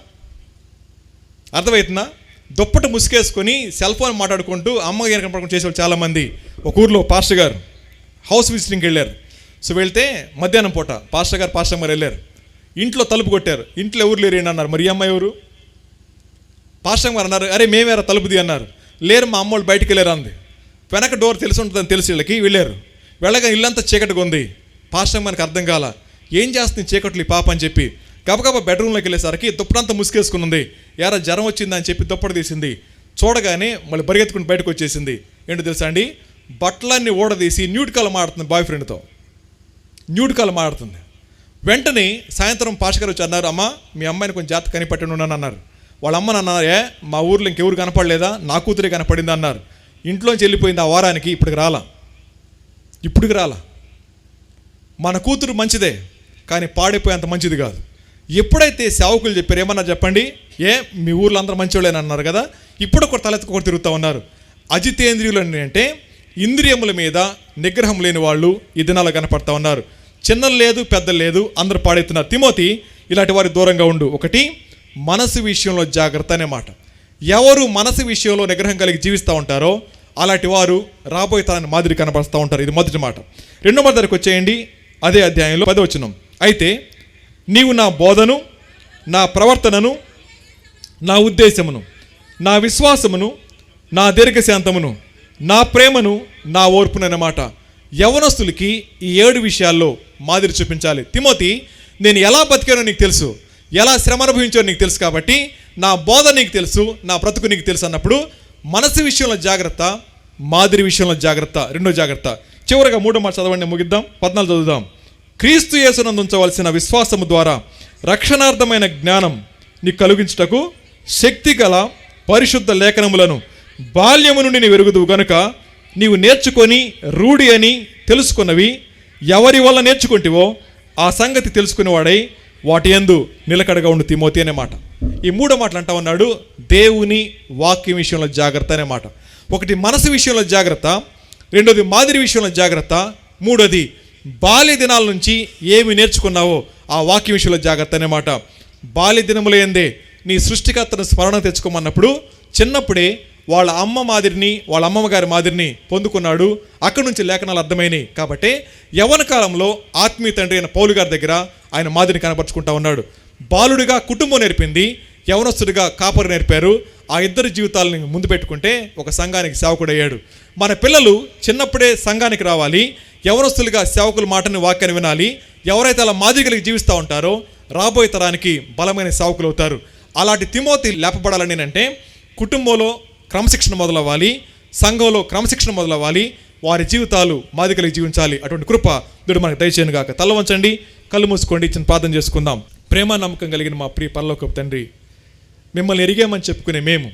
A: అర్థమవుతుందా? దుప్పట ముసుకేసుకొని సెల్ ఫోన్ మాట్లాడుకుంటూ అమ్మగారి కనపడుకుంటూ చేసేవాళ్ళు చాలామంది. ఒక ఊర్లో పాస్టర్ గారు హౌస్ విజిటింగ్కి వెళ్ళారు. సో వెళ్తే మధ్యాహ్నం పూట పాస్టర్ గారు వెళ్ళారు. ఇంట్లో తలుపు కొట్టారు. ఇంట్లో ఎవరు లేరు అన్నారు. మరి అమ్మ ఎవరు? పాస్టర్ గారు అన్నారు, అరే మేమేరా తలుపుది అన్నారు. లేరు, మా అమ్మోళ్ళు బయటికి వెళ్ళారు అంది. వెనక డోర్ తెలిసి ఉంటుందని తెలిసి వీళ్ళకి వెళ్ళారు. వెళ్ళగా ఇల్లంతా చీకటిగా ఉంది. పాస్టర్ మనకు అర్థం కాల, ఏం చేస్తుంది చీకట్లు ఈ పాప అని చెప్పి గబగబా బెడ్రూమ్లోకి వెళ్ళేసరికి దుప్పటంతా ముసుకేసుకుని, ఎరా జ్వరం వచ్చిందని చెప్పి దుప్పటి తీసింది. చూడగానే మళ్ళీ పరిగెత్తుకుని బయటకు వచ్చేసింది. ఏంటో తెలుసా అండి, బట్టలన్నీ ఊడదీసి న్యూడ్ కాలం ఆడుతుంది, బాయ్ ఫ్రెండ్తో న్యూడ్ కాలం ఆడుతుంది. వెంటనే సాయంత్రం పాస్టర్ గారు వచ్చి అన్నారు, అమ్మ మీ అమ్మాయిని కొంచెం జాగ్రత్త కనిపెట్టి ఉన్నాను అన్నారు. వాళ్ళ అమ్మని అన్నారు, మా ఊర్లో ఇంకెవరు కనపడలేదా, నా కూతురే కనపడింది అన్నారు. ఇంట్లోంచి వెళ్ళిపోయింది ఆ వారానికి. ఇప్పటికి రాలా. మన కూతురు మంచిదే, కానీ పాడైపోయేంత మంచిది కాదు. ఎప్పుడైతే సేవకులు చెప్పారు, ఏమన్నా చెప్పండి, మీ ఊర్లో అందరూ మంచివాళ్ళని అన్నారు కదా, ఇప్పుడు ఒక తలెత్తుకొని తిరుగుతూ ఉన్నారు. అజితేంద్రియులు అంటే ఇంద్రియముల మీద నిగ్రహం లేని వాళ్ళు ఈ దినాలు కనపడతా ఉన్నారు. చిన్నలు లేదు, పెద్దలు లేదు, అందరూ పాడైతున్నారు. తిమోతి, ఇలాంటి వారి దూరంగా ఉండు. ఒకటి, మనసు విషయంలో జాగ్రత్త అనే మాట. ఎవరు మనసు విషయంలో నిగ్రహం కలిగి జీవిస్తూ ఉంటారో అలాంటి వారు రాబోయే తరాన్ని మాదిరి కనపరుస్తూ ఉంటారు. ఇది మొదటి మాట. రెండో మాట దగ్గరికి వచ్చేయండి, అదే అధ్యాయంలో 10వ వచనం. అయితే నీవు నా బోధను, నా ప్రవర్తనను, నా ఉద్దేశమును, నా విశ్వాసమును, నా దీర్ఘశాంతమును, నా ప్రేమను, నా ఓర్పునన్నమాట. యవనస్తులకి ఈ 7 విషయాల్లో మాదిరి చూపించాలి. తిమోతి, నేను ఎలా బతికానో నీకు తెలుసు, ఎలా శ్రమ అనుభవించానో నీకు తెలుసు, కాబట్టి నా బోధ నీకు తెలుసు, నా బ్రతుకు నీకు తెలుసు అన్నప్పుడు మనసు విషయంలో జాగ్రత్త, మాదిరి విషయంలో జాగ్రత్త. రెండో జాగ్రత్త. చివరిగా 3వ మాట చదవండి, ముగిద్దాం. 14 చదువుదాం. క్రీస్తు యేసునందు ఉంచవలసిన విశ్వాసము ద్వారా రక్షణార్థమైన జ్ఞానం నీకు కలిగించుటకు శక్తి గల పరిశుద్ధ లేఖనములను బాల్యము నుండి నీవు ఎరుగుదువు గనుక నీవు నేర్చుకొని రూఢి అని తెలుసుకున్నవి ఎవరి వల్ల నేర్చుకుంటివో ఆ సంగతి తెలుసుకునేవాడై వాటి యందు నిలకడగా ఉండు తిమోతి అనే మాట. ఈ 3 మాటలు అంటా ఉన్నాడు, దేవుని వాక్యం విషయంలో జాగ్రత్త అనే మాట. ఒకటి, మనసు విషయంలో జాగ్రత్త. రెండోది, మాదిరి విషయంలో జాగ్రత్త. మూడోది, బాల్య దినాల నుంచి ఏమి నేర్చుకున్నావో ఆ వాక్యం విషయంలో జాగ్రత్త అనే మాట. బాల్య దినముల యందే నీ సృష్టికర్తను స్మరణ తెచ్చుకోమన్నప్పుడు చిన్నప్పుడే వాళ్ళ అమ్మ మాదిరిని, వాళ్ళ అమ్మమ్మ గారి మాదిరిని పొందుకున్నాడు. అక్కడి నుంచి లేఖనాలు అర్థమైనాయి. కాబట్టి యవ్వన కాలంలో ఆత్మీయ తండ్రి అయిన పౌలు గారి దగ్గర ఆయన మాదిరిని కనపరుచుకుంటా ఉన్నాడు. బాలుడిగా కుటుంబం నేర్పింది, యవనస్తుడిగా కాపరి నేర్పారు. ఆ ఇద్దరి జీవితాలని ముందు పెట్టుకుంటే ఒక సంఘానికి సేవకుడయ్యాడు. మన పిల్లలు చిన్నప్పుడే సంఘానికి రావాలి, యవనస్తులుగా సేవకుల మాటని, వాక్యాన్ని వినాలి. ఎవరైతే అలా మాదిరి కలిగి జీవిస్తూ ఉంటారో రాబోయే తరానికి బలమైన సేవకులు అవుతారు. అలాంటి తిమోతి లేపబడాలని అంటే కుటుంబంలో క్రమశిక్షణ మొదలవ్వాలి, సంఘంలో క్రమశిక్షణ మొదలవ్వాలి, వారి జీవితాలు మాదిరి కలిగి జీవించాలి. అటువంటి కృప దేవుడు మనకు దయచేయను గాక. తల వంచండి, కళ్ళు మూసుకోండి, చిన్న ప్రార్థన చేసుకుందాం. ప్రేమ నమ్మకం కలిగిన మా ప్రియ పరలోకపు తండ్రి, మిమ్మల్ని ఎరిగామని చెప్పుకునే మేము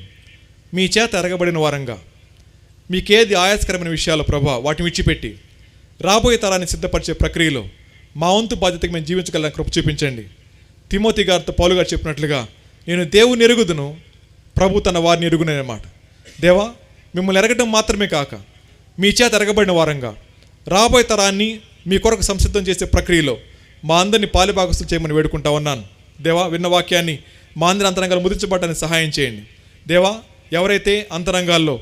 A: మీ చేత ఎరగబడిన వారంగా మీకేది ఆయాస్కరమైన విషయాలు ప్రభా వాటిని విడిచిపెట్టి రాబోయే తరాన్ని సిద్ధపరిచే ప్రక్రియలో మా వంతు బాధ్యతకు మేము జీవించగల కృప చూపించండి. తిమోతి గారితో పౌలు గారు చెప్పినట్లుగా నేను దేవుని ఎరుగుదును, ప్రభు తన వారిని ఎరుగునన్నమాట. దేవా, మిమ్మల్ని ఎరగడం మాత్రమే కాక మీ చేత ఎరగబడిన వారంగా రాబోయే తరాన్ని మీ కొరకు సంసిద్ధం చేసే ప్రక్రియలో మా అందరినీ పాలిభాగస్తులు చేయమని వేడుకుంటా ఉన్నాను. దేవా, విన్న వాక్యాన్ని మా అందరి అంతరంగాలు ముదించబడడానికి సహాయం చేయండి. దేవా, ఎవరైతే అంతరంగాల్లో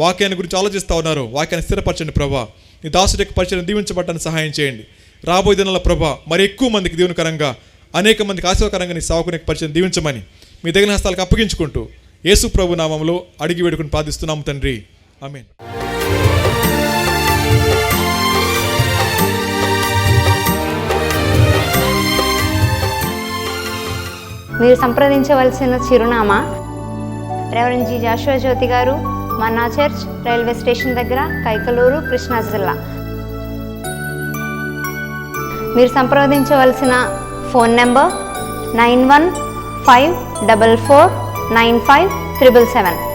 A: వాక్యాన్ని గురించి ఆలోచిస్తూ ఉన్నారో వాక్యాన్ని స్థిరపరచండి ప్రభా. నీ దాసుడి యొక్క పరిచయం దీవించబడడానికి సహాయం చేయండి. రాబోయే దినాల ప్రభా మరి ఎక్కువ మందికి దేవునికరంగా, అనేక మందికి ఆశీర్వకరంగా నీ సేవకుని యొక్క పరిచయం దీవించమని మీ దగ్గర హస్తాలకు అప్పగించుకుంటూ యేసు ప్రభు నామములో అడిగి వేడుకుని ప్రార్థిస్తున్నాము తండ్రి, ఆమేన్.
B: మీరు సంప్రదించవలసిన చిరునామా రెవరెండ్ జి జాషువా జ్యోతి గారు, మన్నా చర్చ్, రైల్వే స్టేషన్ దగ్గర, కైకలూరు, కృష్ణా జిల్లా. మీరు సంప్రదించవలసిన ఫోన్ నెంబర్ 9154495777.